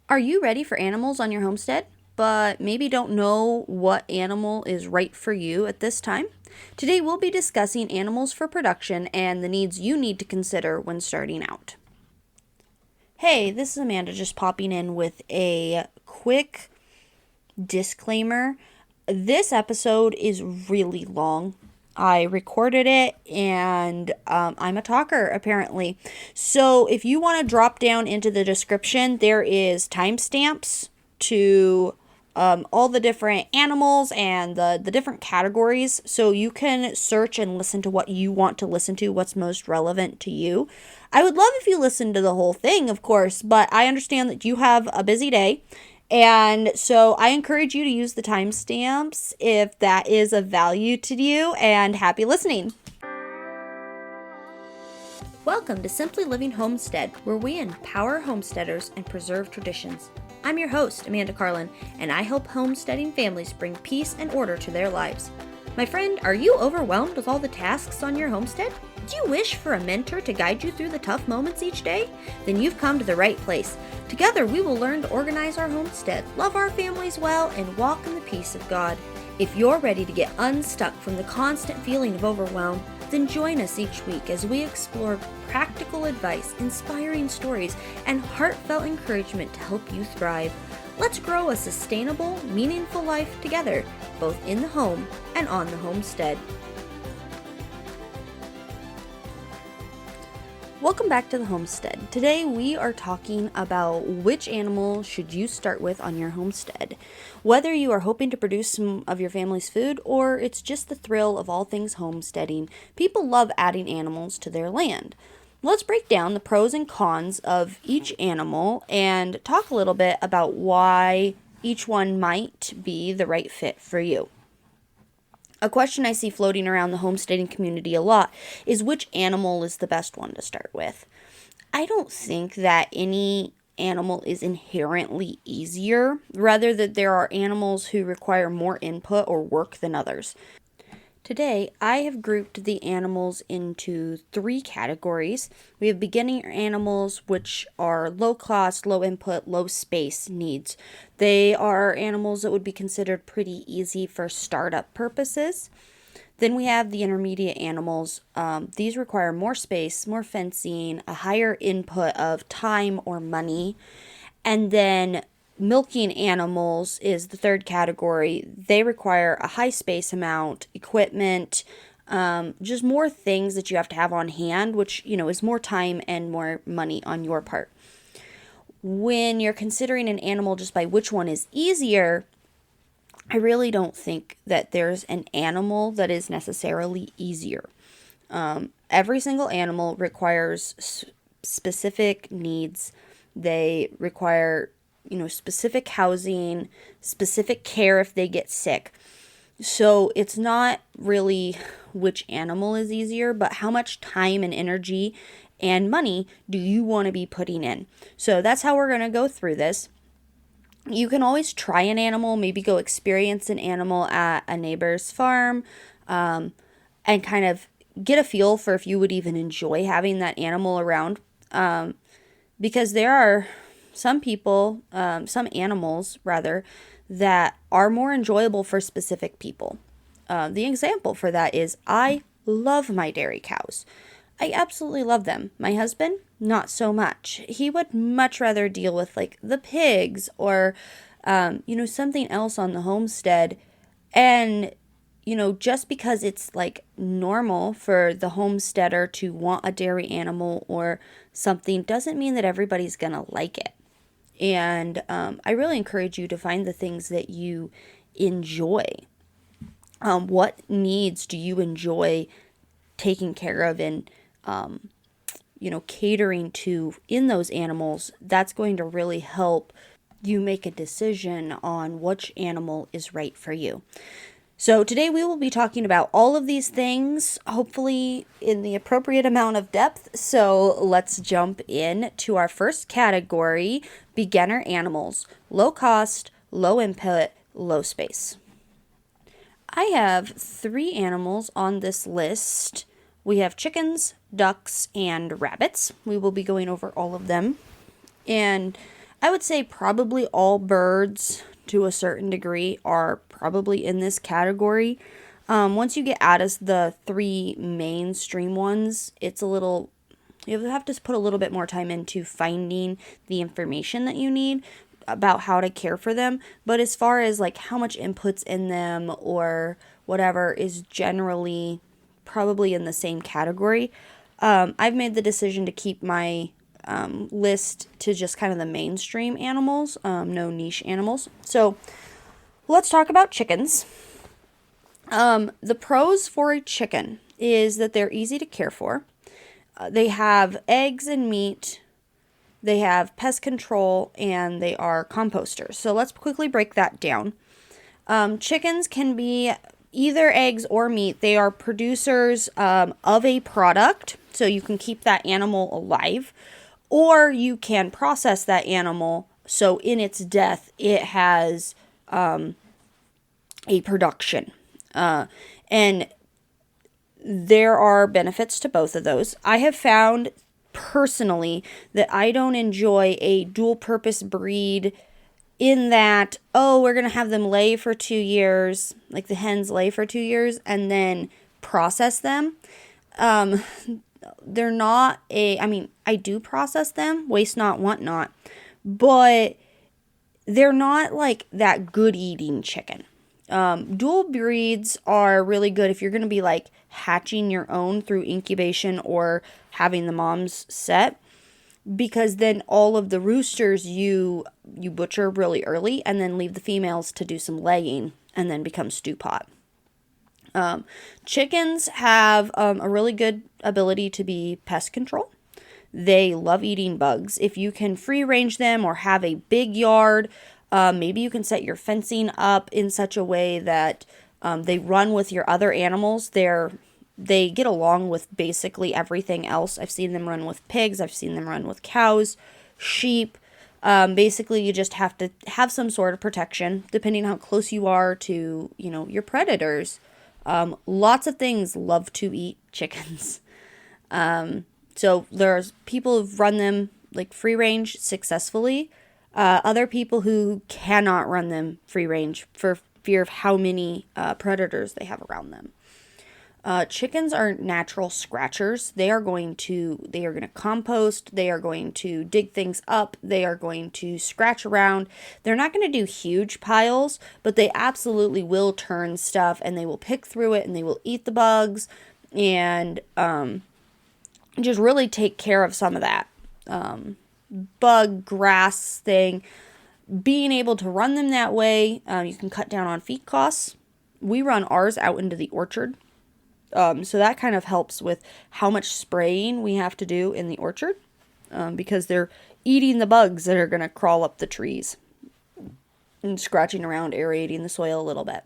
Are you ready for animals on your homestead, but maybe don't know what animal is right for you at this time? Today we'll be discussing animals for production and the needs you need to consider when starting out. Hey, this is Amanda just popping in with a quick disclaimer. This episode is really long. I recorded it and I'm a talker apparently. So if you want to drop down into the description, there is timestamps to all the different animals and the different categories. So you can search and listen to what you want to listen to, what's most relevant to you. I would love if you listened to the whole thing, of course, but I understand that you have a busy day. And so I encourage you to use the timestamps if that is of value to you, and happy listening. Welcome to Simply Living Homestead, where we empower homesteaders and preserve traditions. I'm your host, Amanda Carlin, and I help homesteading families bring peace and order to their lives. My friend, are you overwhelmed with all the tasks on your homestead? Do you wish for a mentor to guide you through the tough moments each day? Then you've come to the right place. Together we will learn to organize our homestead, love our families well, and walk in the peace of God. If you're ready to get unstuck from the constant feeling of overwhelm, then join us each week as we explore practical advice, inspiring stories, and heartfelt encouragement to help you thrive. Let's grow a sustainable, meaningful life together, both in the home and on the homestead. Welcome back to the homestead. Today we are talking about which animal should you start with on your homestead. Whether you are hoping to produce some of your family's food or it's just the thrill of all things homesteading, people love adding animals to their land. Let's break down the pros and cons of each animal and talk a little bit about why each one might be the right fit for you. A question I see floating around the homesteading community a lot is which animal is the best one to start with. I don't think that any animal is inherently easier, rather that there are animals who require more input or work than others. Today, I have grouped the animals into 3 categories. We have beginner animals, which are low cost, low input, low space needs. They are animals that would be considered pretty easy for startup purposes. Then we have the intermediate animals. These require more space, more fencing, a higher input of time or money. And then milking animals is the 3rd category. They require a high space amount, equipment, just more things that you have to have on hand, which, is more time and more money on your part. When you're considering an animal just by which one is easier, I really don't think that there's an animal that is necessarily easier. Every single animal requires specific needs. They require specific housing, specific care if they get sick. So it's not really which animal is easier, but how much time and energy and money do you want to be putting in? So that's how we're going to go through this. You can always try an animal, maybe go experience an animal at a neighbor's farm, and kind of get a feel for if you would even enjoy having that animal around. Because there are some animals rather, that are more enjoyable for specific people. The example for that is I love my dairy cows. I absolutely love them. My husband, not so much. He would much rather deal with like the pigs or, something else on the homestead. And, just because it's like normal for the homesteader to want a dairy animal or something doesn't mean that everybody's going to like it. And I really encourage you to find the things that you enjoy. What needs do you enjoy taking care of and, catering to in those animals? That's going to really help you make a decision on which animal is right for you. So today we will be talking about all of these things, hopefully in the appropriate amount of depth. So let's jump in to our first category, beginner animals. Low cost, low input, low space. I have 3 animals on this list. We have chickens, ducks, and rabbits. We will be going over all of them. And I would say probably all birds to a certain degree are probably in this category. Once you get out of the three mainstream ones, it's a little, you have to put a little bit more time into finding the information that you need about how to care for them. But as far as like how much input's in them or whatever is generally probably in the same category. I've made the decision to keep my list to just kind of the mainstream animals, no niche animals. So let's talk about chickens. The pros for a chicken is that they're easy to care for. They have eggs and meat. They have pest control, and they are composters. So let's quickly break that down. Chickens can be either eggs or meat. They are producers of a product, so you can keep that animal alive, or you can process that animal so in its death it has a production. And there are benefits to both of those. I have found personally that I don't enjoy a dual purpose breed in that, oh, we're going to have them lay for 2 years, like the hens lay for 2 years, and then process them. They're not I mean, I do process them, waste not, want not, but they're not like that good eating chicken. Dual breeds are really good if you're going to be like hatching your own through incubation or having the moms set, because then all of the roosters you butcher really early and then leave the females to do some laying and then become stew pot. Chickens have a really good ability to be pest control. They love eating bugs. If you can free range them or have a big yard, maybe you can set your fencing up in such a way that they run with your other animals. They get along with basically everything else. I've seen them run with pigs. I've seen them run with cows, sheep. Basically, you just have to have some sort of protection depending on how close you are to, your predators. Lots of things love to eat chickens. So there's people who've run them like free range successfully. Other people who cannot run them free range for fear of how many predators they have around them. Chickens are natural scratchers. They are going to compost. They are going to dig things up. They are going to scratch around. They're not going to do huge piles, but they absolutely will turn stuff, and they will pick through it, and they will eat the bugs, and just really take care of some of that bug grass thing. Being able to run them that way, you can cut down on feed costs. We run ours out into the orchard. So that kind of helps with how much spraying we have to do in the orchard, because they're eating the bugs that are going to crawl up the trees and scratching around, aerating the soil a little bit.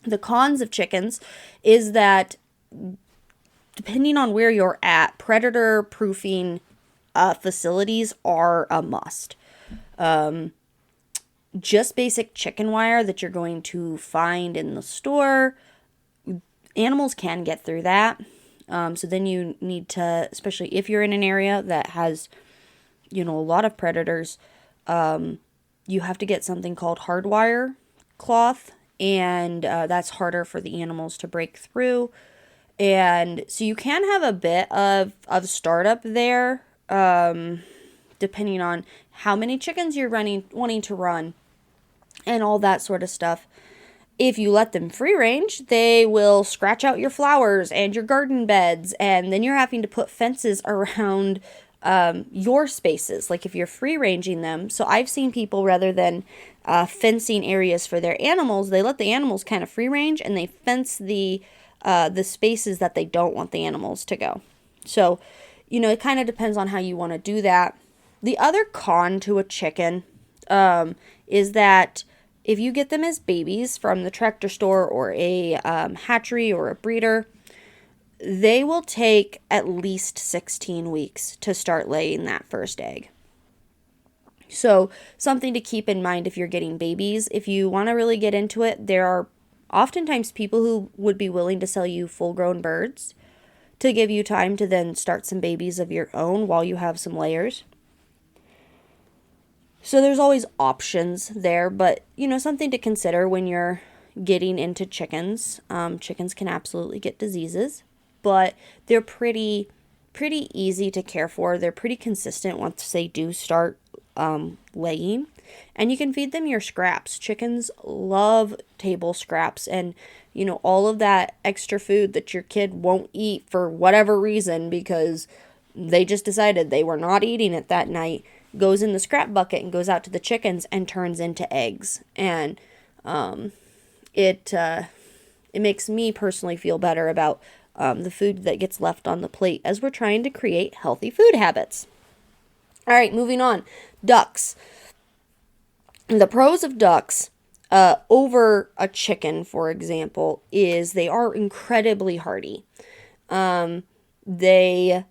The cons of chickens is that depending on where you're at, predator proofing facilities are a must. Just basic chicken wire that you're going to find in the store, animals can get through that. So then you need to, especially if you're in an area that has, a lot of predators, you have to get something called hardwire cloth, and that's harder for the animals to break through. And so you can have a bit of startup there, depending on how many chickens you're wanting to run and all that sort of stuff. If you let them free range, they will scratch out your flowers and your garden beds, and then you're having to put fences around your spaces, like if you're free ranging them. So I've seen people, rather than fencing areas for their animals, they let the animals kind of free range, and they fence the spaces that they don't want the animals to go. So, it kind of depends on how you want to do that. The other con to a chicken is that if you get them as babies from the tractor store or a hatchery or a breeder, they will take at least 16 weeks to start laying that first egg. So something to keep in mind if you're getting babies. If you want to really get into it, there are oftentimes people who would be willing to sell you full-grown birds to give you time to then start some babies of your own while you have some layers. So there's always options there, but something to consider when you're getting into chickens. Chickens can absolutely get diseases, but they're pretty easy to care for. They're pretty consistent once they do start laying, and you can feed them your scraps. Chickens love table scraps, and all of that extra food that your kid won't eat for whatever reason because they just decided they were not eating it that night goes in the scrap bucket and goes out to the chickens and turns into eggs. And it makes me personally feel better about the food that gets left on the plate as we're trying to create healthy food habits. All right, moving on. Ducks. The pros of ducks over a chicken, for example, is they are incredibly hardy. They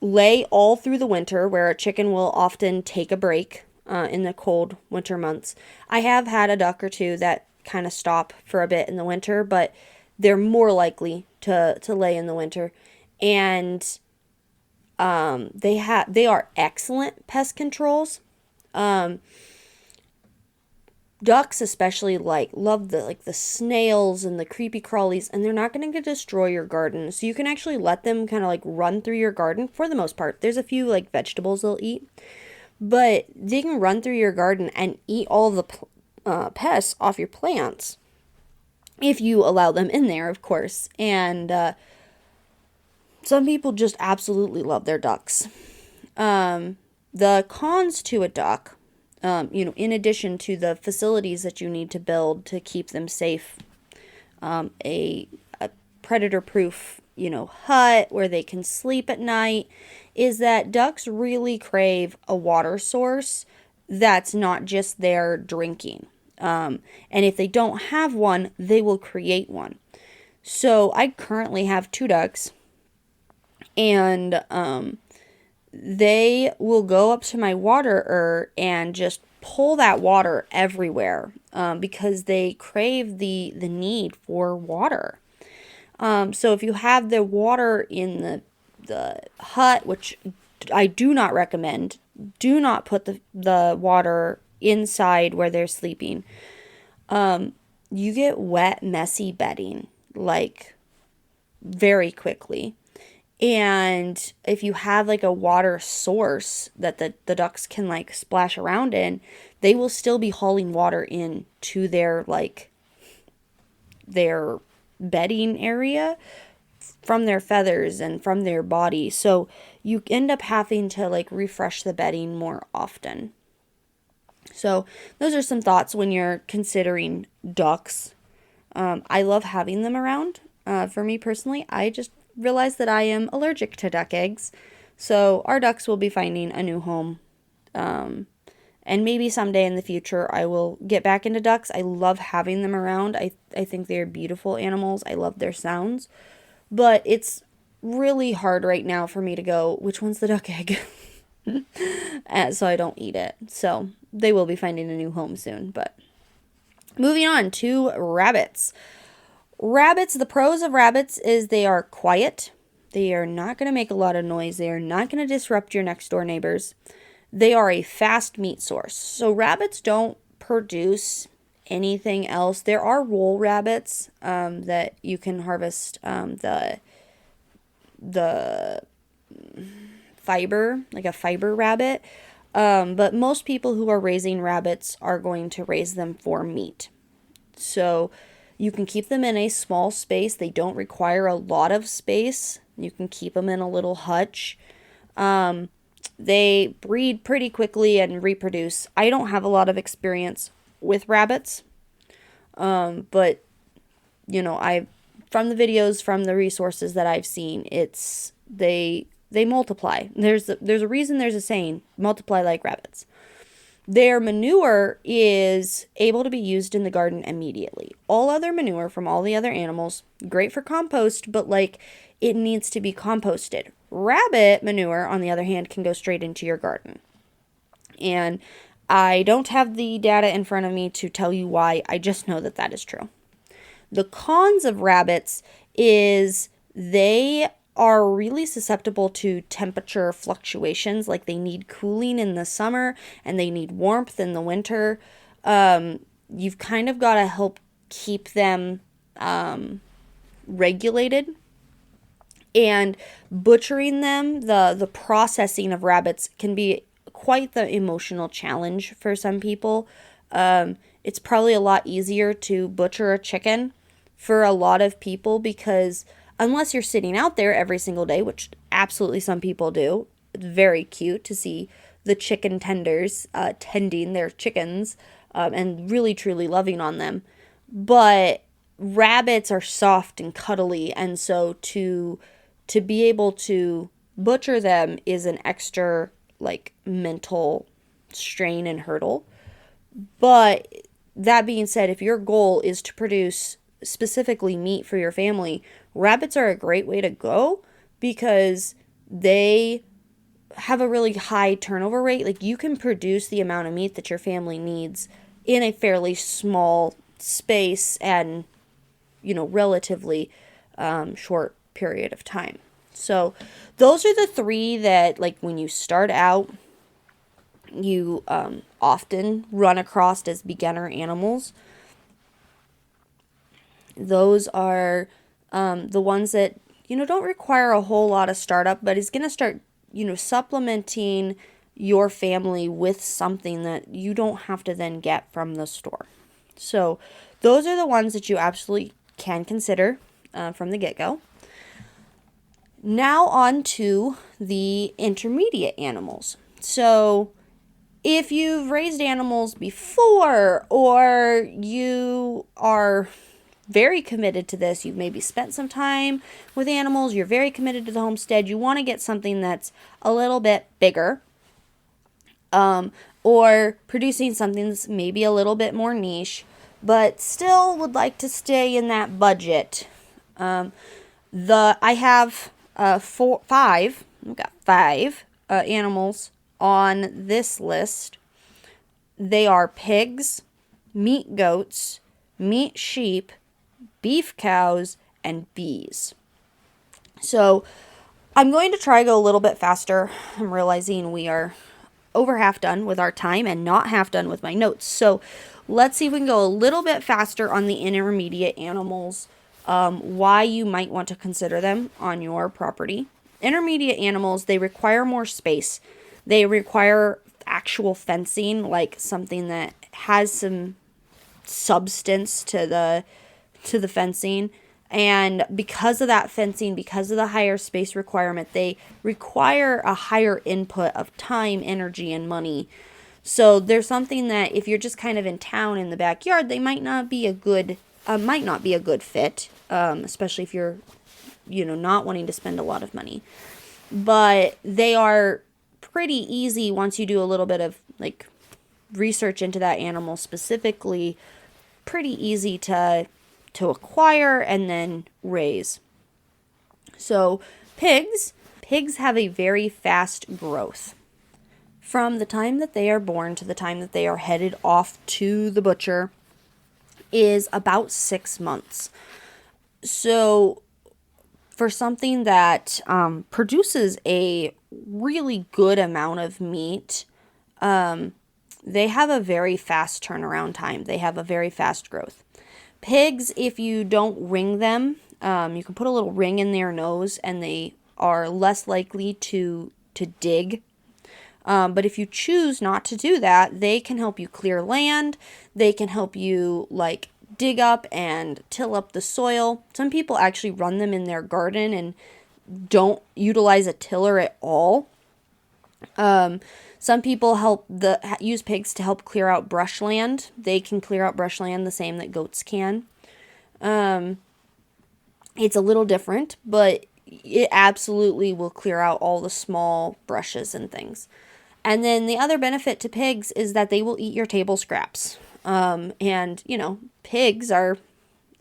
lay all through the winter, where a chicken will often take a break in the cold winter months. I have had a duck or two that kind of stop for a bit in the winter, but they're more likely to lay in the winter. And they are excellent pest controls. Ducks especially love the snails and the creepy crawlies, and they're not going to destroy your garden. So you can actually let them kind of run through your garden for the most part. There's a few vegetables they'll eat, but they can run through your garden and eat all the pests off your plants if you allow them in there, of course. And some people just absolutely love their ducks. The cons to a duck, in addition to the facilities that you need to build to keep them safe, a predator-proof, hut where they can sleep at night, is that ducks really crave a water source that's not just their drinking. And if they don't have one, they will create one. So I currently have 2 ducks, and they will go up to my waterer and just pull that water everywhere because they crave the need for water. So if you have the water in the hut, which I do not recommend, do not put the water inside where they're sleeping. You get wet, messy bedding very quickly. And if you have a water source that the ducks can splash around in, they will still be hauling water in to their bedding area from their feathers and from their body. So you end up having to refresh the bedding more often. So those are some thoughts when you're considering ducks. I love having them around. For me personally, I just realized that I am allergic to duck eggs. So our ducks will be finding a new home. And maybe someday in the future I will get back into ducks. I love having them around. I think they're beautiful animals. I love their sounds. But it's really hard right now for me to go, which one's the duck egg? So I don't eat it. So they will be finding a new home soon. But moving on to rabbits. Rabbits, the pros of rabbits is they are quiet. They are not going to make a lot of noise. They are not going to disrupt your next door neighbors. They are a fast meat source. So rabbits don't produce anything else. There are wool rabbits that you can harvest the fiber, like a fiber rabbit. But most people who are raising rabbits are going to raise them for meat. So you can keep them in a small space. They don't require a lot of space. You can keep them in a little hutch. They breed pretty quickly and reproduce. I don't have a lot of experience with rabbits. But I from the videos, from the resources that I've seen, it's they multiply. There's a reason there's a saying, multiply like rabbits. Their manure is able to be used in the garden immediately. All other manure from all the other animals, great for compost, but it needs to be composted. Rabbit manure, on the other hand, can go straight into your garden. And I don't have the data in front of me to tell you why. I just know that is true. The cons of rabbits is they are really susceptible to temperature fluctuations. Like they need cooling in the summer and they need warmth in the winter. You've kind of got to help keep them regulated. And butchering them, the processing of rabbits can be quite the emotional challenge for some people. It's probably a lot easier to butcher a chicken for a lot of people because unless you're sitting out there every single day, which absolutely some people do, it's very cute to see the chicken tenders tending their chickens and really truly loving on them. But rabbits are soft and cuddly, and so to be able to butcher them is an extra like mental strain and hurdle. But that being said, if your goal is to produce specifically meat for your family, rabbits are a great way to go because they have a really high turnover rate. Like you can produce the amount of meat that your family needs in a fairly small space and, relatively short period of time. So those are the three that, like, when you start out, you often run across as beginner animals. Those are the ones that, don't require a whole lot of startup, but is going to start, supplementing your family with something that you don't have to then get from the store. So those are the ones that you absolutely can consider from the get-go. Now on to the intermediate animals. So if you've raised animals before or you are very committed to this, you've maybe spent some time with animals, you're very committed to the homestead, you want to get something that's a little bit bigger, or producing something that's maybe a little bit more niche, but still would like to stay in that budget. I have five animals on this list. They are pigs, meat goats, meat sheep, beef cows, and bees. So I'm going to try to go a little bit faster. I'm realizing we are over half done with our time and not half done with my notes. So let's see if we can go a little bit faster on the intermediate animals, why you might want to consider them on your property. Intermediate animals, they require more space. They require actual fencing, like something that has some substance to the fencing. And because of that fencing, because of the higher space requirement, they require a higher input of time, energy, and money. So there's something that if you're just kind of in town in the backyard, they might not be a good fit, especially if you're, not wanting to spend a lot of money. But they are pretty easy once you do a little bit of like research into that animal specifically. Pretty easy to acquire and then raise. So pigs have a very fast growth. From the time that they are born to the time that they are headed off to the butcher is about 6 months. So for something that produces a really good amount of meat, they have a very fast turnaround time. They have a very fast growth. Pigs, if you don't ring them, you can put a little ring in their nose and they are less likely to dig. But if you choose not to do that, they can help you clear land. They can help you like dig up and till up the soil. Some people actually run them in their garden and don't utilize a tiller at all. Some people use pigs to help clear out brushland. They can clear out brushland the same that goats can. It's a little different, but it absolutely will clear out all the small brushes and things. And then the other benefit to pigs is that they will eat your table scraps. And, pigs are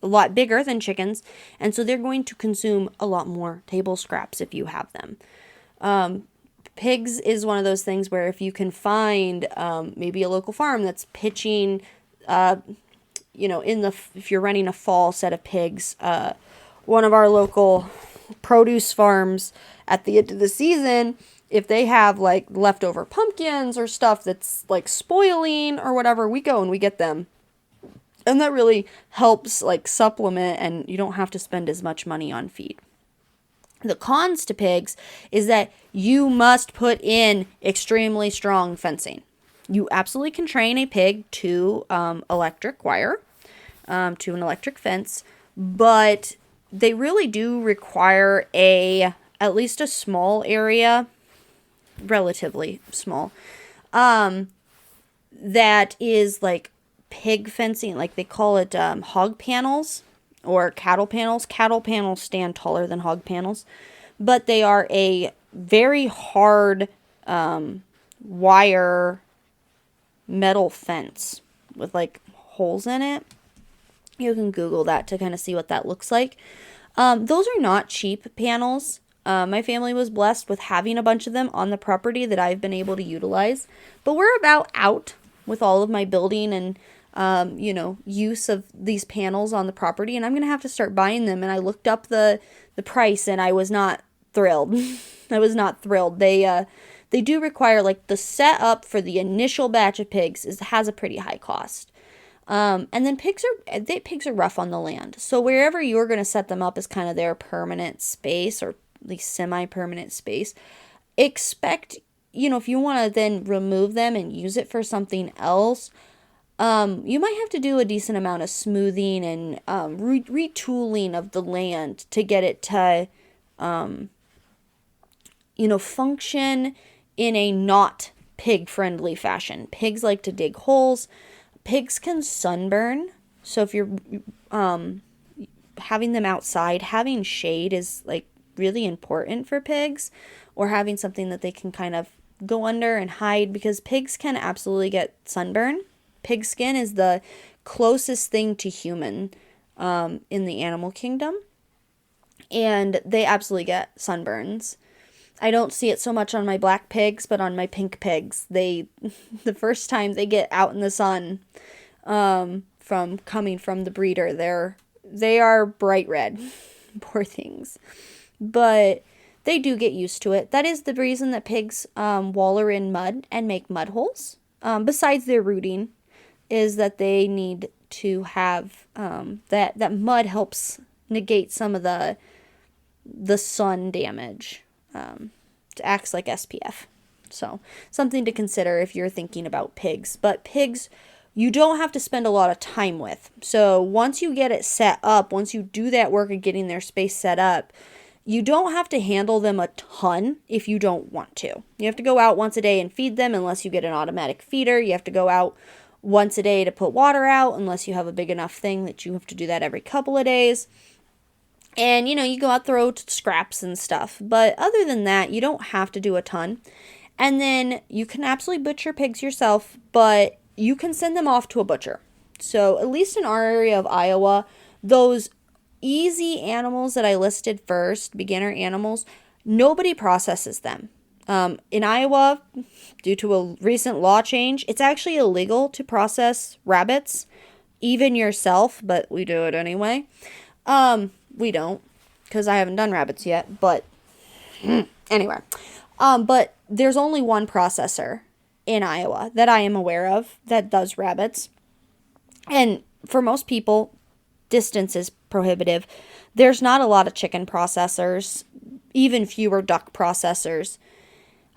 a lot bigger than chickens, and so they're going to consume a lot more table scraps if you have them. Pigs is one of those things where if you can find maybe a local farm that's pitching, if you're running a fall set of pigs, one of our local produce farms at the end of the season, if they have like leftover pumpkins or stuff that's like spoiling or whatever, we go and we get them. And that really helps like supplement, and you don't have to spend as much money on feed. The cons to pigs is that you must put in extremely strong fencing. You absolutely can train a pig to electric wire, to an electric fence, but they really do require at least a small area, relatively small, that is like pig fencing, like they call it hog panels or cattle panels. Cattle panels stand taller than hog panels, but they are a very hard wire metal fence with like holes in it. You can Google that to kind of see what that looks like. Those are not cheap panels. My family was blessed with having a bunch of them on the property that I've been able to utilize. But we're about out with all of my building and, use of these panels on the property. And I'm going to have to start buying them. And I looked up the price and I was not thrilled. I was not thrilled. They do require, like, the setup for the initial batch of pigs has a pretty high cost. And then pigs are rough on the land. So wherever you're going to set them up is kind of their permanent space, or at least semi-permanent space. Expect, if you want to then remove them and use it for something else, you might have to do a decent amount of smoothing and retooling of the land to get it to, function in a not pig-friendly fashion. Pigs like to dig holes. Pigs can sunburn, so if you're having them outside, having shade is like really important for pigs, or having something that they can kind of go under and hide, because pigs can absolutely get sunburn. Pig skin is the closest thing to human in the animal kingdom, and they absolutely get sunburns. I don't see it so much on my black pigs, but on my pink pigs, the first time they get out in the sun, from coming from the breeder, they are bright red, poor things, but they do get used to it. That is the reason that pigs waller in mud and make mud holes. Besides their rooting, is that they need to have that mud helps negate some of the sun damage. It acts like SPF. So something to consider if you're thinking about pigs. But pigs, you don't have to spend a lot of time with. So once you get it set up, once you do that work of getting their space set up, you don't have to handle them a ton if you don't want to. You have to go out once a day and feed them unless you get an automatic feeder. You have to go out once a day to put water out unless you have a big enough thing that you have to do that every couple of days. And, you go out, throw scraps and stuff. But other than that, you don't have to do a ton. And then you can absolutely butcher pigs yourself, but you can send them off to a butcher. So at least in our area of Iowa, those easy animals that I listed first, beginner animals, nobody processes them. In Iowa, due to a recent law change, it's actually illegal to process rabbits, even yourself, but we do it anyway. We don't, because I haven't done rabbits yet, but anyway. But there's only one processor in Iowa that I am aware of that does rabbits. And for most people, distance is prohibitive. There's not a lot of chicken processors, even fewer duck processors.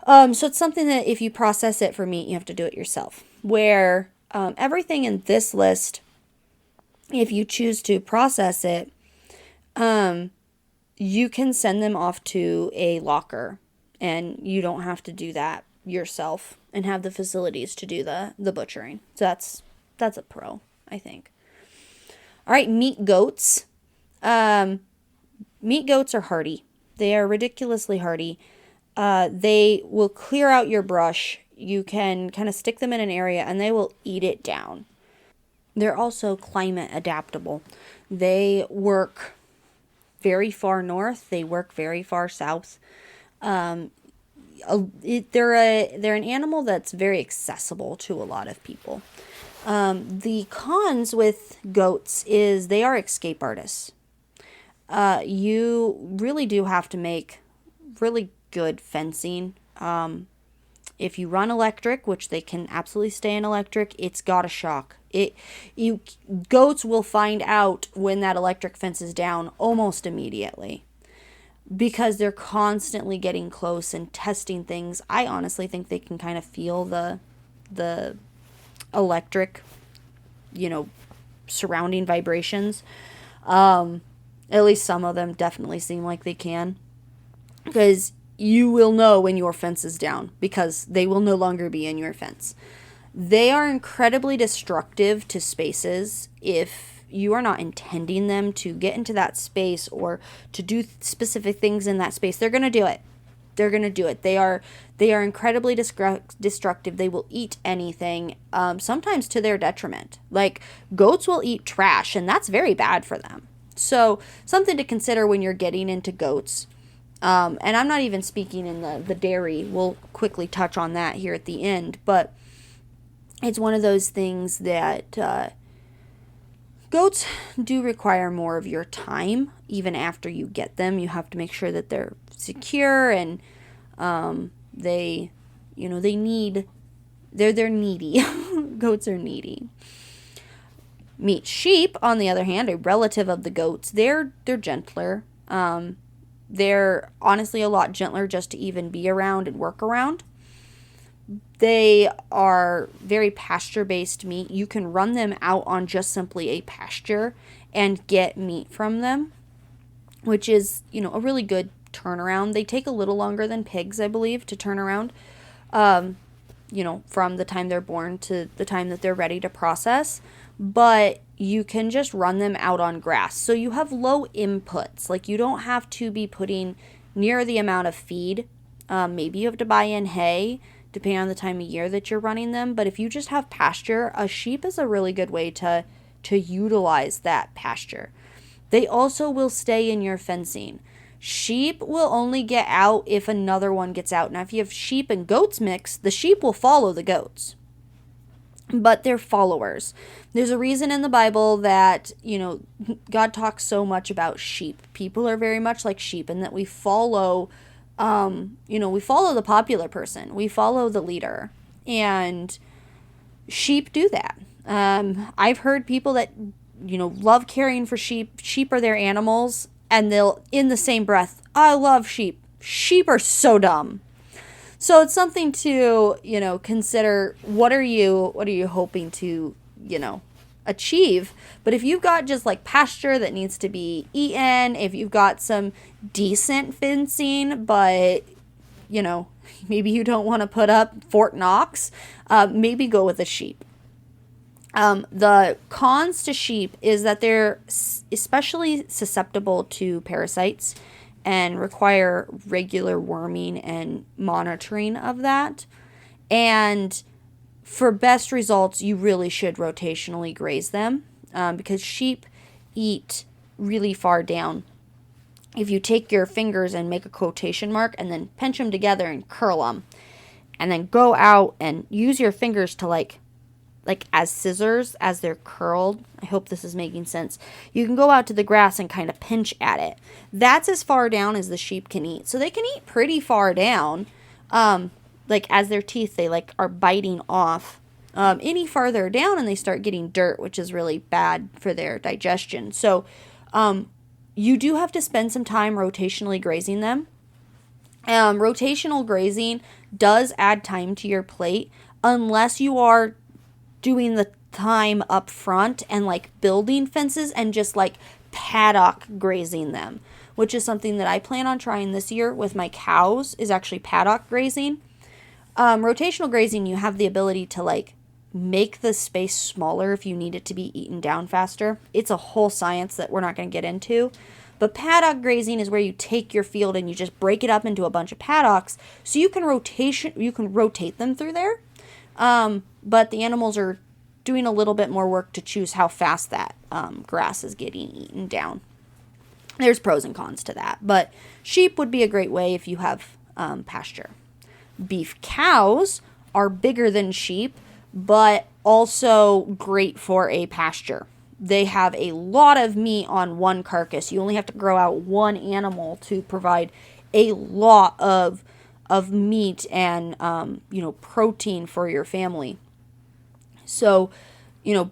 So it's something that if you process it for meat, you have to do it yourself. Where everything in this list, if you choose to process it, you can send them off to a locker, and you don't have to do that yourself and have the facilities to do the butchering. So that's a pro, I think. All right, meat goats. Meat goats are hardy. They are ridiculously hardy. They will clear out your brush. You can kind of stick them in an area and they will eat it down. They're also climate adaptable. They work very far north. They work very far south. They're an animal that's very accessible to a lot of people. The cons with goats is they are escape artists. you really do have to make really good fencing. If you run electric, which they can absolutely stay in electric, it's got a shock. Goats will find out when that electric fence is down almost immediately because they're constantly getting close and testing things. I honestly think they can kind of feel the electric, surrounding vibrations. At least some of them definitely seem like they can. Because you will know when your fence is down because they will no longer be in your fence. They are incredibly destructive to spaces if you are not intending them to get into that space or to do specific things in that space. They're going to do it. They're going to do it. They are incredibly destructive. They will eat anything, sometimes to their detriment. Like goats will eat trash, and that's very bad for them. So something to consider when you're getting into goats. And I'm not even speaking in the dairy. We'll quickly touch on that here at the end. But it's one of those things that goats do require more of your time. Even after you get them, you have to make sure that they're secure and they're needy. Goats are needy. Meat sheep, on the other hand, a relative of the goats, they're gentler. They're honestly a lot gentler just to even be around and work around. They are very pasture-based meat. You can run them out on just simply a pasture and get meat from them, which is, a really good turnaround. They take a little longer than pigs, I believe, to turn around, from the time they're born to the time that they're ready to process. But you can just run them out on grass. So you have low inputs. Like you don't have to be putting near the amount of feed. Maybe you have to buy in hay, depending on the time of year that you're running them. But if you just have pasture, a sheep is a really good way to utilize that pasture. They also will stay in your fencing. Sheep will only get out if another one gets out. Now, if you have sheep and goats mixed, the sheep will follow the goats. But they're followers. There's a reason in the Bible that, God talks so much about sheep. People are very much like sheep in that we follow, we follow the popular person. We follow the leader. And sheep do that. I've heard people that, love caring for sheep. Sheep are their animals. And they'll, in the same breath, I love sheep. Sheep are so dumb. So it's something to, consider. What are you hoping to, achieve? But if you've got just like pasture that needs to be eaten, if you've got some decent fencing, but, maybe you don't want to put up Fort Knox, maybe go with a sheep. The cons to sheep is that they're especially susceptible to parasites and require regular worming and monitoring of that. And for best results, you really should rotationally graze them because sheep eat really far down. If you take your fingers and make a quotation mark and then pinch them together and curl them, and then go out and use your fingers to like as scissors as they're curled. I hope this is making sense. You can go out to the grass and kind of pinch at it. That's as far down as the sheep can eat. So they can eat pretty far down. As their teeth, they are biting off any farther down and they start getting dirt, which is really bad for their digestion. So you do have to spend some time rotationally grazing them. Rotational grazing does add time to your plate unless you are doing the time up front and building fences and just paddock grazing them, which is something that I plan on trying this year with my cows, is actually paddock grazing. Rotational grazing, you have the ability to make the space smaller if you need it to be eaten down faster. It's a whole science that we're not going to get into. But paddock grazing is where you take your field and you just break it up into a bunch of paddocks so you can rotate them through there. But the animals are doing a little bit more work to choose how fast that grass is getting eaten down. There's pros and cons to that, but sheep would be a great way if you have pasture. Beef cows are bigger than sheep, but also great for a pasture. they have a lot of meat on one carcass. You only have to grow out one animal to provide a lot of meat and protein for your family. So,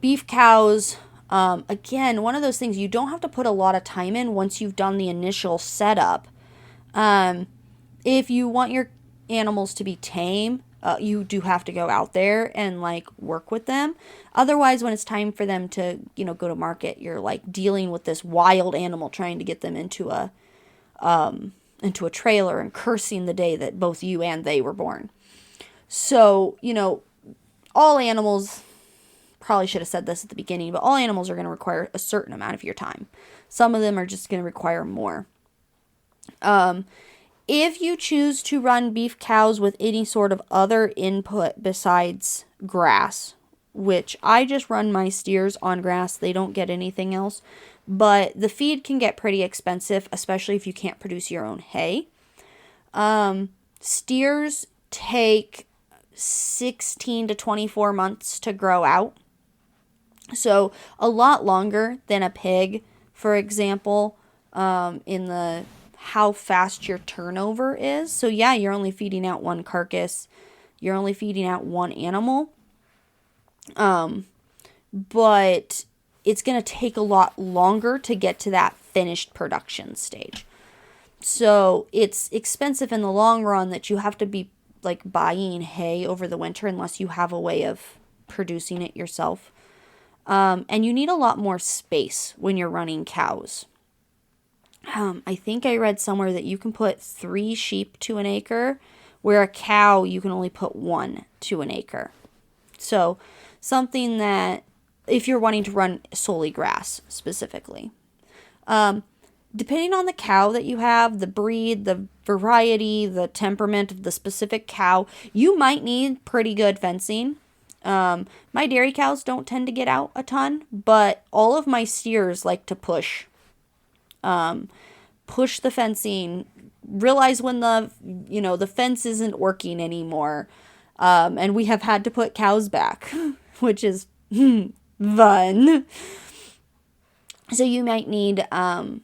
beef cows, again, one of those things you don't have to put a lot of time in once you've done the initial setup. If you want your animals to be tame, you do have to go out there and work with them. Otherwise, when it's time for them to, go to market, you're dealing with this wild animal, trying to get them into a trailer and cursing the day that both you and they were born. So, all animals, probably should have said this at the beginning, but all animals are going to require a certain amount of your time. Some of them are just going to require more. If you choose to run beef cows with any sort of other input besides grass, which I just run my steers on grass, they don't get anything else, but the feed can get pretty expensive, especially if you can't produce your own hay. Steers take 16 to 24 months to grow out. So a lot longer than a pig, for example, in the how fast your turnover is. So yeah, you're only feeding out one carcass. You're only feeding out one animal. But it's going to take a lot longer to get to that finished production stage. So it's expensive in the long run that you have to be buying hay over the winter unless you have a way of producing it yourself. And you need a lot more space when you're running cows. I think I read somewhere that you can put 3 sheep to an acre, where a cow you can only put 1 to an acre. So something that, if you're wanting to run solely grass specifically. Depending on the cow that you have, the breed, the variety, the temperament of the specific cow, you might need pretty good fencing. My dairy cows don't tend to get out a ton, but all of my steers like to push the fencing, realize when the fence isn't working anymore. And we have had to put cows back, which is fun. So you might need, at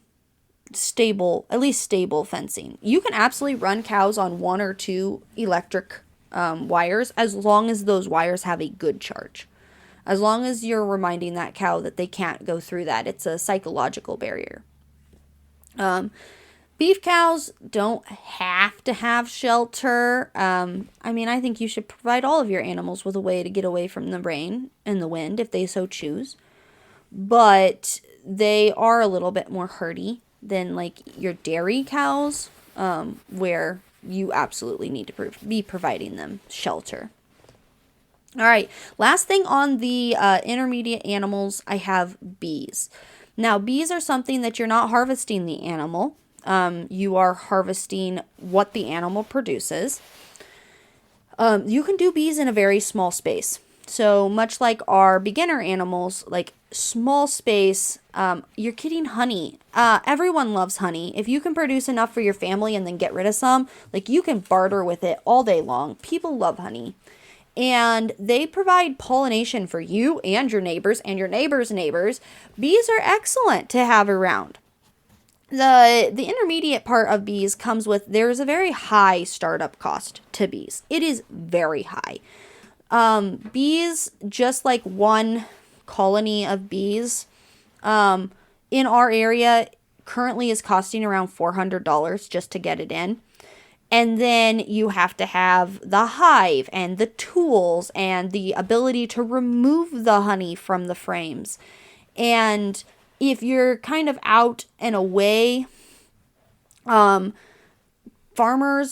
least stable fencing. You can absolutely run cows on 1 or 2 electric wires, as long as those wires have a good charge. As long as you're reminding that cow that they can't go through that. It's a psychological barrier. Beef cows don't have to have shelter. I think you should provide all of your animals with a way to get away from the rain and the wind if they so choose. But they are a little bit more hardy than your dairy cows, where you absolutely need to be providing them shelter. All right, last thing on the intermediate animals, I have bees. Now, bees are something that you're not harvesting the animal. You are harvesting what the animal produces. You can do bees in a very small space. So much like our beginner animals, small space, you're getting honey. Everyone loves honey. If you can produce enough for your family and then get rid of some, you can barter with it all day long. People love honey. And they provide pollination for you and your neighbors and your neighbors' neighbors. Bees are excellent to have around. The intermediate part of bees comes with, there's a very high startup cost to bees. It is very high. Bees, just like one colony of bees, in our area currently is costing around $400 just to get it in. And then you have to have the hive and the tools and the ability to remove the honey from the frames. And if you're kind of out and away, farmers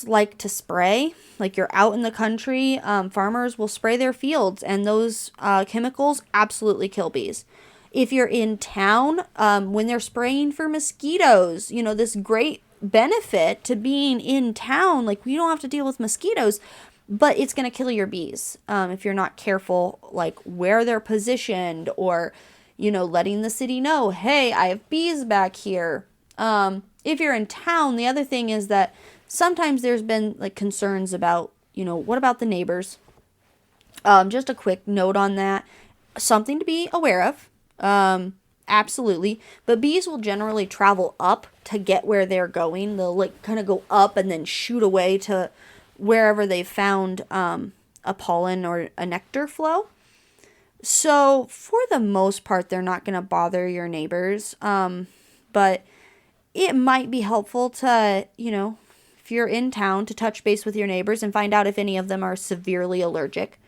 like to spray. You're out in the country, farmers will spray their fields, and those chemicals absolutely kill bees. If you're in town, when they're spraying for mosquitoes, this great benefit to being in town, you don't have to deal with mosquitoes, but it's going to kill your bees if you're not careful, where they're positioned, or letting the city know, hey, I have bees back here. If you're in town, the other thing is that sometimes there's been concerns about, what about the neighbors? Just a quick note on that, something to be aware of. Absolutely. But bees will generally travel up to get where they're going. They'll like kind of go up and then shoot away to wherever they found a pollen or a nectar flow. So for the most part, they're not going to bother your neighbors. But it might be helpful to, if you're in town, to touch base with your neighbors and find out if any of them are severely allergic.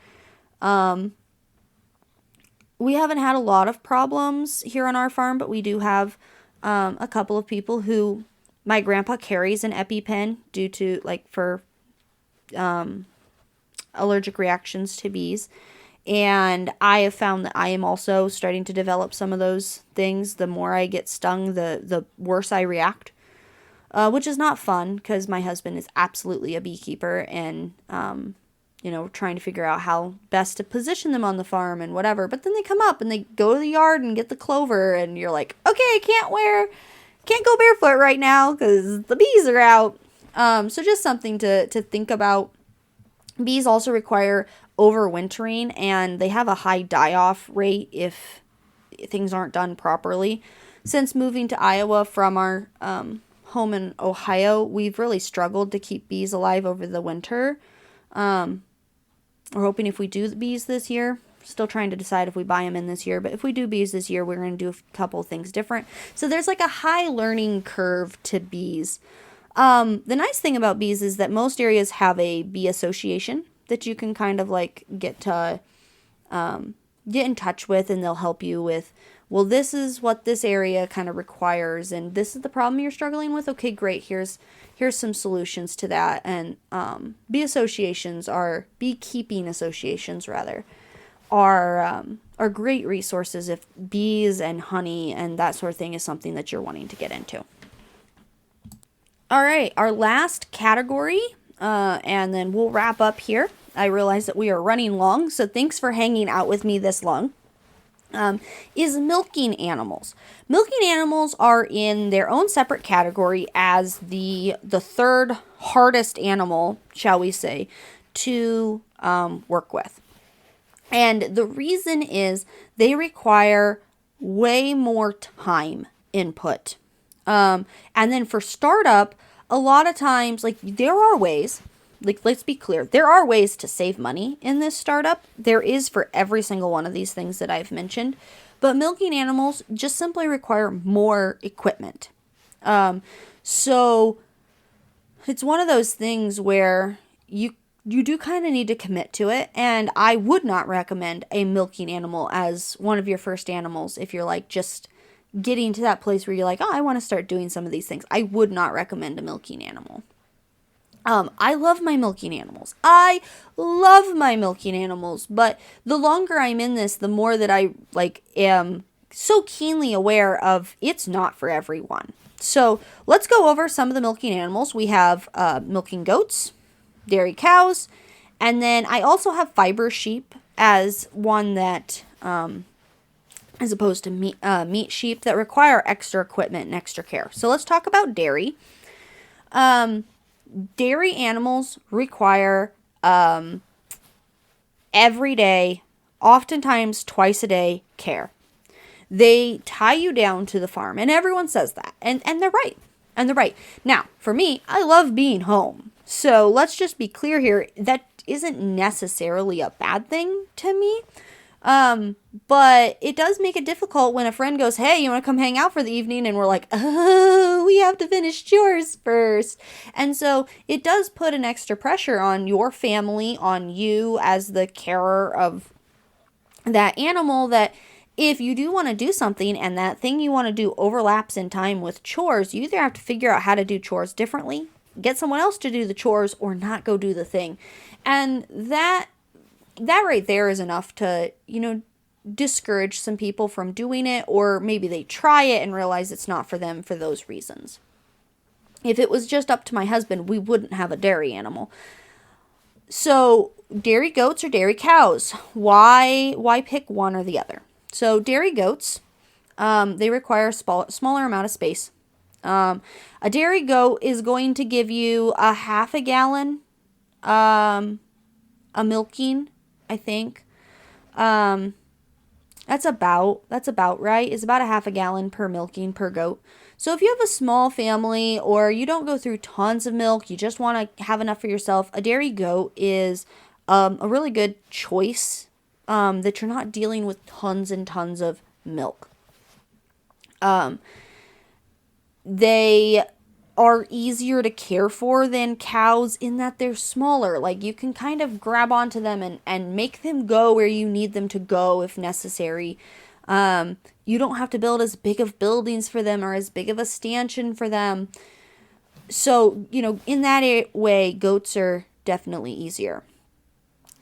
We haven't had a lot of problems here on our farm, but we do have a couple of people who my grandpa carries an EpiPen due to for allergic reactions to bees. And I have found that I am also starting to develop some of those things. The more I get stung, the worse I react, which is not fun because my husband is absolutely a beekeeper and, trying to figure out how best to position them on the farm and whatever. But then they come up and they go to the yard and get the clover and you're like, okay, I can't go barefoot right now because the bees are out. So just something to think about. Bees also require overwintering, and they have a high die-off rate if things aren't done properly. Since moving to Iowa from our home in Ohio, we've really struggled to keep bees alive over the winter. We're hoping if we do the bees this year, still trying to decide if we buy them in this year, but if we do bees this year, we're going to do a couple of things different. So there's like a high learning curve to bees. The nice thing about bees is that most areas have a bee association that you can kind of get in touch with, and they'll help you with, well, this is what this area kind of requires, and this is the problem you're struggling with. Okay, great. Here's some solutions to that. And beekeeping associations are great resources if bees and honey and that sort of thing is something that you're wanting to get into. All right, our last category, and then we'll wrap up here. I realize that we are running long, so thanks for hanging out with me this long, is milking animals. Milking animals are in their own separate category as the third hardest animal, shall we say, to work with. And the reason is they require way more time input. And then for startup, a lot of times, there are ways, let's be clear, there are ways to save money in this startup. There is for every single one of these things that I've mentioned. But milking animals just simply require more equipment. So it's one of those things where you do kind of need to commit to it. And I would not recommend a milking animal as one of your first animals if you're just getting to that place where you're like, oh, I want to start doing some of these things. I would not recommend a milking animal. I love my milking animals. But the longer I'm in this, the more that I am so keenly aware of it's not for everyone. So let's go over some of the milking animals. We have milking goats, dairy cows, and then I also have fiber sheep as one that as opposed to meat sheep that require extra equipment and extra care. So let's talk about dairy. Dairy animals require every day, oftentimes twice a day, care. They tie you down to the farm, and everyone says that, and they're right. And they're right. Now, for me, I love being home. So let's just be clear here. That isn't necessarily a bad thing to me. But it does make it difficult when a friend goes, hey, you want to come hang out for the evening? And we're like, oh, we have to finish chores first. And so it does put an extra pressure on your family, on you as the carer of that animal, that if you do want to do something and that thing you want to do overlaps in time with chores, you either have to figure out how to do chores differently, get someone else to do the chores, or not go do the thing. And that right there is enough to, discourage some people from doing it, or maybe they try it and realize it's not for them for those reasons. If it was just up to my husband, we wouldn't have a dairy animal. So dairy goats or dairy cows, why pick one or the other? So dairy goats, they require a smaller amount of space. A dairy goat is going to give you a half a gallon, a milking, I think. That's about right. It's about a half a gallon per milking per goat. So if you have a small family or you don't go through tons of milk, you just want to have enough for yourself, a dairy goat is a really good choice that you're not dealing with tons and tons of milk. They are easier to care for than cows in that they're smaller. Like you can kind of grab onto them and make them go where you need them to go if necessary. You don't have to build as big of buildings for them or as big of a stanchion for them. So, in that way, goats are definitely easier.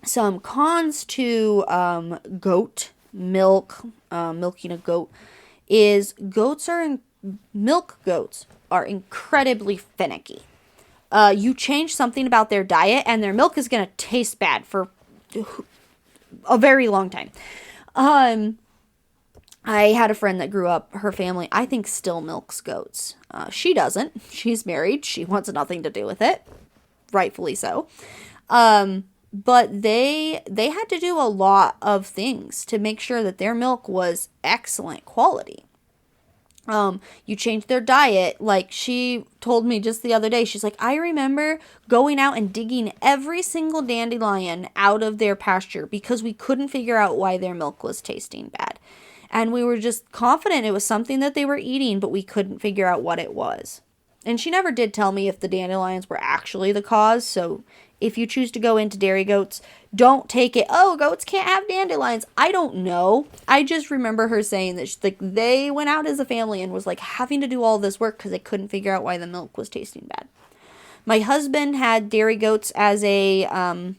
Some cons to goat milk, milking a goat, is milk goats are incredibly finicky. You change something about their diet and their milk is going to taste bad for a very long time. I had a friend that grew up, her family, I think, still milks goats. She doesn't. She's married. She wants nothing to do with it. Rightfully so. But they had to do a lot of things to make sure that their milk was excellent quality. You change their diet. Like she told me just the other day, she's like, I remember going out and digging every single dandelion out of their pasture because we couldn't figure out why their milk was tasting bad. And we were just confident it was something that they were eating, but we couldn't figure out what it was. And she never did tell me if the dandelions were actually the cause. So if you choose to go into dairy goats, don't take it, oh, goats can't have dandelions. I don't know. I just remember her saying that they went out as a family and was like having to do all this work because they couldn't figure out why the milk was tasting bad. My husband had dairy goats as a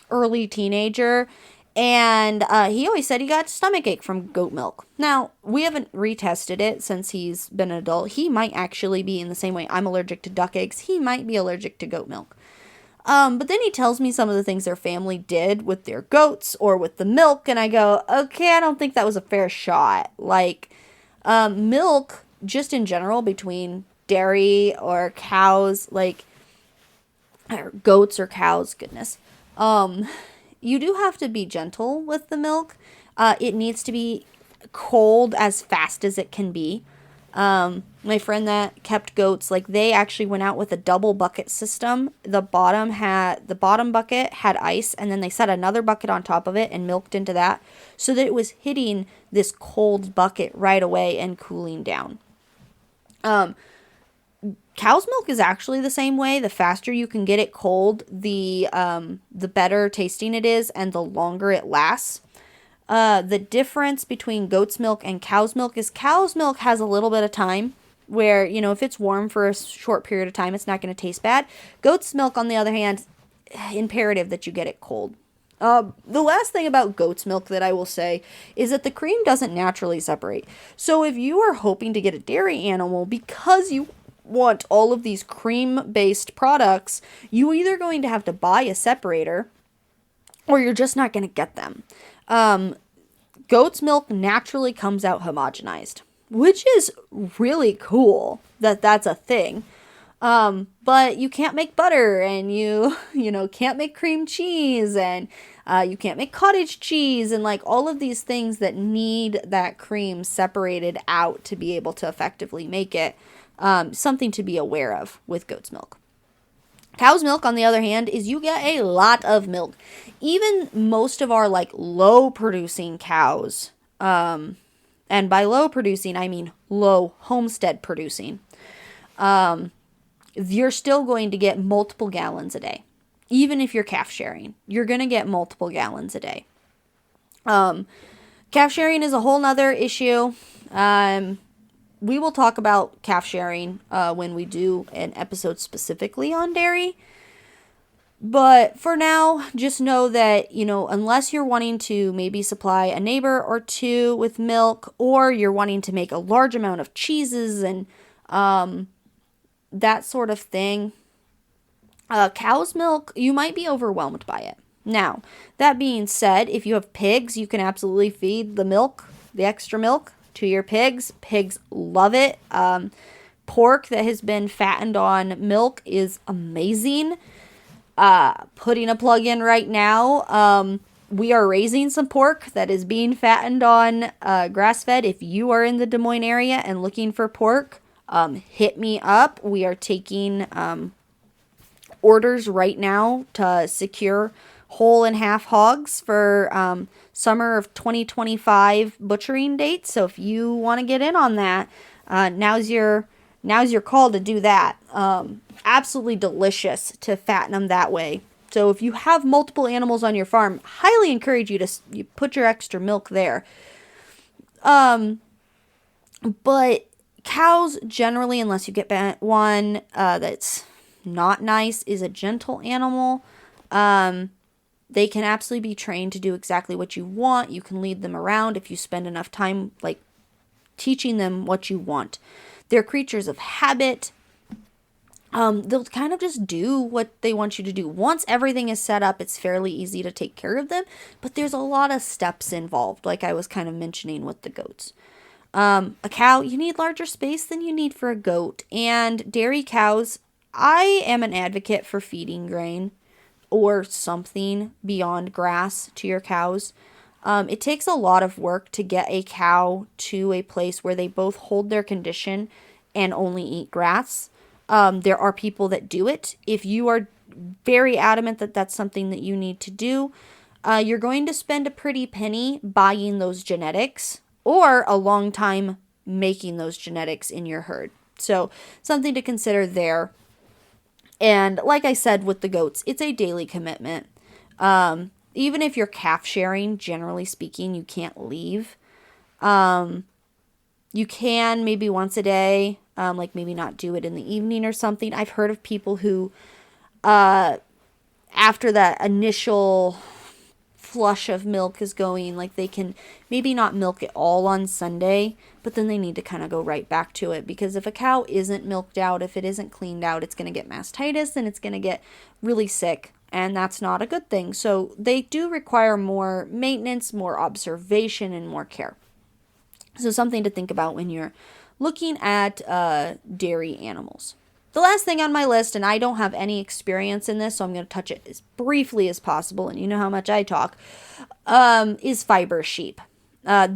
early teenager. And he always said he got stomachache from goat milk. Now, we haven't retested it since he's been an adult. He might actually be in the same way I'm allergic to duck eggs. He might be allergic to goat milk. But then he tells me some of the things their family did with their goats or with the milk. And I go, okay, I don't think that was a fair shot. Like, milk, just in general, between dairy or cows, or goats or cows, goodness. You do have to be gentle with the milk. It needs to be cold as fast as it can be. My friend that kept goats, they actually went out with a double bucket system. The bottom bucket had ice, and then they set another bucket on top of it and milked into that so that it was hitting this cold bucket right away and cooling down. Cow's milk is actually the same way. The faster you can get it cold, the better tasting it is and the longer it lasts. The difference between goat's milk and cow's milk is cow's milk has a little bit of time where, if it's warm for a short period of time, it's not going to taste bad. Goat's milk, on the other hand, imperative that you get it cold. The last thing about goat's milk that I will say is that the cream doesn't naturally separate. So if you are hoping to get a dairy animal because you want all of these cream-based products, you're either going to have to buy a separator or you're just not going to get them. Goat's milk naturally comes out homogenized, which is really cool that that's a thing. But you can't make butter and you can't make cream cheese and you can't make cottage cheese and all of these things that need that cream separated out to be able to effectively make it. Something to be aware of with goat's milk. Cow's milk, on the other hand, is you get a lot of milk. Even most of our low producing cows, and by low producing, I mean low homestead producing, you're still going to get multiple gallons a day. Even if you're calf sharing, you're going to get multiple gallons a day. Calf sharing is a whole nother issue. We will talk about calf sharing when we do an episode specifically on dairy. But for now, just know that, unless you're wanting to maybe supply a neighbor or two with milk, or you're wanting to make a large amount of cheeses and that sort of thing, cow's milk, you might be overwhelmed by it. Now, that being said, if you have pigs, you can absolutely feed the extra milk, to your pigs. Pigs love it. Pork that has been fattened on milk is amazing. Putting a plug in right now. We are raising some pork that is being fattened on grass-fed. If you are in the Des Moines area and looking for pork, hit me up. We are taking orders right now to secure whole and half hogs for summer of 2025 butchering dates. So if you want to get in on that, now's your call to do that. Absolutely delicious to fatten them that way. So if you have multiple animals on your farm, highly encourage you to put your extra milk there. But cows generally, unless you get one that's not nice, is a gentle animal. They can absolutely be trained to do exactly what you want. You can lead them around if you spend enough time like teaching them what you want. They're creatures of habit. They'll kind of just do what they want you to do. Once everything is set up, it's fairly easy to take care of them, but there's a lot of steps involved, like I was kind of mentioning with the goats. A cow, you need larger space than you need for a goat. And dairy cows, I am an advocate for feeding grain or something beyond grass to your cows. It takes a lot of work to get a cow to a place where they both hold their condition and only eat grass. There are people that do it. If you are very adamant that that's something that you need to do, you're going to spend a pretty penny buying those genetics or a long time making those genetics in your herd. So something to consider there. And like I said with the goats, it's a daily commitment. Even if you're calf sharing, generally speaking, you can't leave. You can maybe once a day, like maybe not do it in the evening or something. I've heard of people who, after that initial flush of milk is going, like they can maybe not milk it all on Sunday, but then they need to kind of go right back to it, because if a cow isn't milked out, if it isn't cleaned out, it's going to get mastitis and it's going to get really sick, and that's not a good thing. So they do require more maintenance, more observation, and more care. So something to think about when you're looking at dairy animals. The last thing on my list, and I don't have any experience in this, so I'm going to touch it as briefly as possible, and you know how much I talk, is fiber sheep.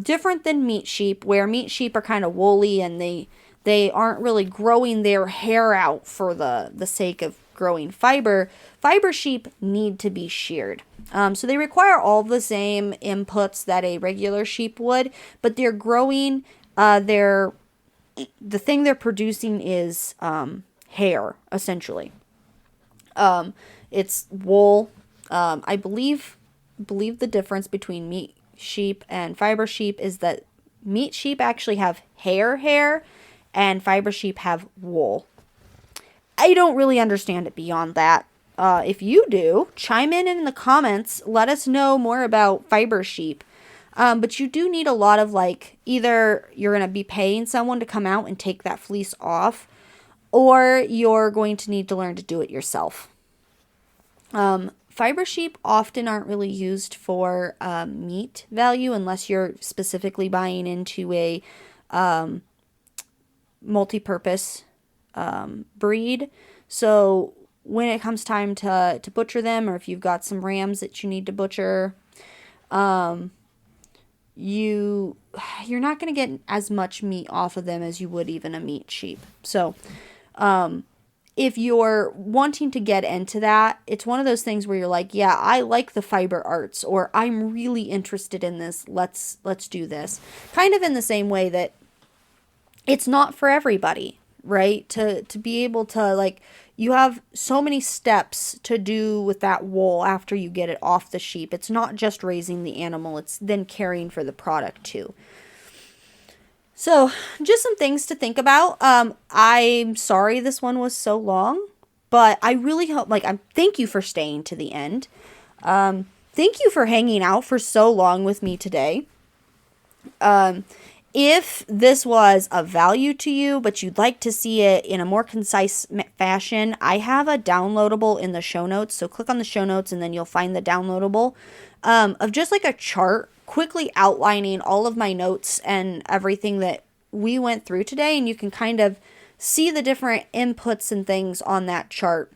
Different than meat sheep, where meat sheep are kind of woolly and they aren't really growing their hair out for the sake of growing fiber. Fiber sheep need to be sheared. So they require all the same inputs that a regular sheep would, but they're growing, the thing they're producing is hair, essentially. It's wool. I believe the difference between meat sheep and fiber sheep is that meat sheep actually have hair, and fiber sheep have wool. I don't really understand it beyond that. If you do, chime in the comments. Let us know more about fiber sheep. But you do need a lot of, like, either you're going to be paying someone to come out and take that fleece off, or you're going to need to learn to do it yourself. Fiber sheep often aren't really used for meat value unless you're specifically buying into a multi-purpose breed. So when it comes time to butcher them, or if you've got some rams that you need to butcher, you're not going to get as much meat off of them as you would even a meat sheep. So if you're wanting to get into that, it's one of those things where you're like, yeah, I like the fiber arts, or I'm really interested in this. Let's do this. Kind of in the same way that it's not for everybody, right? To be able to, like, you have so many steps to do with that wool after you get it off the sheep. It's not just raising the animal, it's then caring for the product too. So, just some things to think about. I'm sorry this one was so long, but I really hope, thank you for staying to the end. Thank you for hanging out for so long with me today. If this was of value to you, but you'd like to see it in a more concise fashion, I have a downloadable in the show notes. So click on the show notes and then you'll find the downloadable of just like a chart quickly outlining all of my notes and everything that we went through today. And you can kind of see the different inputs and things on that chart.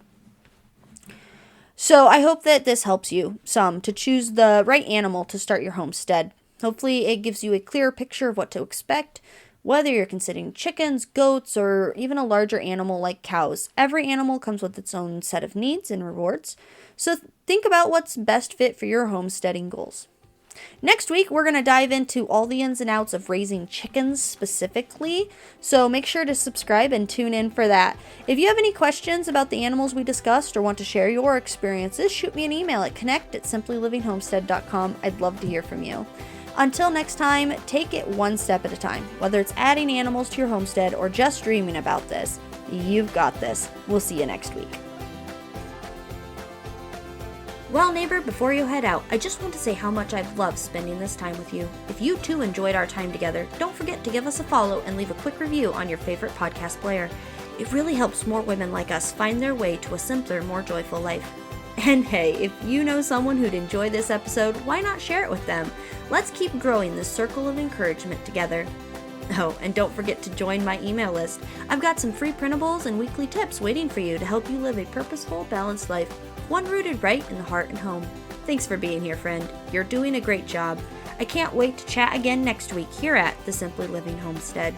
So I hope that this helps you some to choose the right animal to start your homestead. Hopefully, it gives you a clearer picture of what to expect, whether you're considering chickens, goats, or even a larger animal like cows. Every animal comes with its own set of needs and rewards. So think about what's best fit for your homesteading goals. Next week, we're going to dive into all the ins and outs of raising chickens specifically, so make sure to subscribe and tune in for that. If you have any questions about the animals we discussed or want to share your experiences, shoot me an email at connect@simplylivingHomestead.com. I'd love to hear from you. Until next time, take it one step at a time. Whether it's adding animals to your homestead or just dreaming about this, you've got this. We'll see you next week. Well, neighbor, before you head out, I just want to say how much I've loved spending this time with you. If you too enjoyed our time together, don't forget to give us a follow and leave a quick review on your favorite podcast player. It really helps more women like us find their way to a simpler, more joyful life. And hey, if you know someone who'd enjoy this episode, why not share it with them? Let's keep growing this circle of encouragement together. Oh, and don't forget to join my email list. I've got some free printables and weekly tips waiting for you to help you live a purposeful, balanced life, one rooted right in the heart and home. Thanks for being here, friend. You're doing a great job. I can't wait to chat again next week here at the Simply Living Homestead.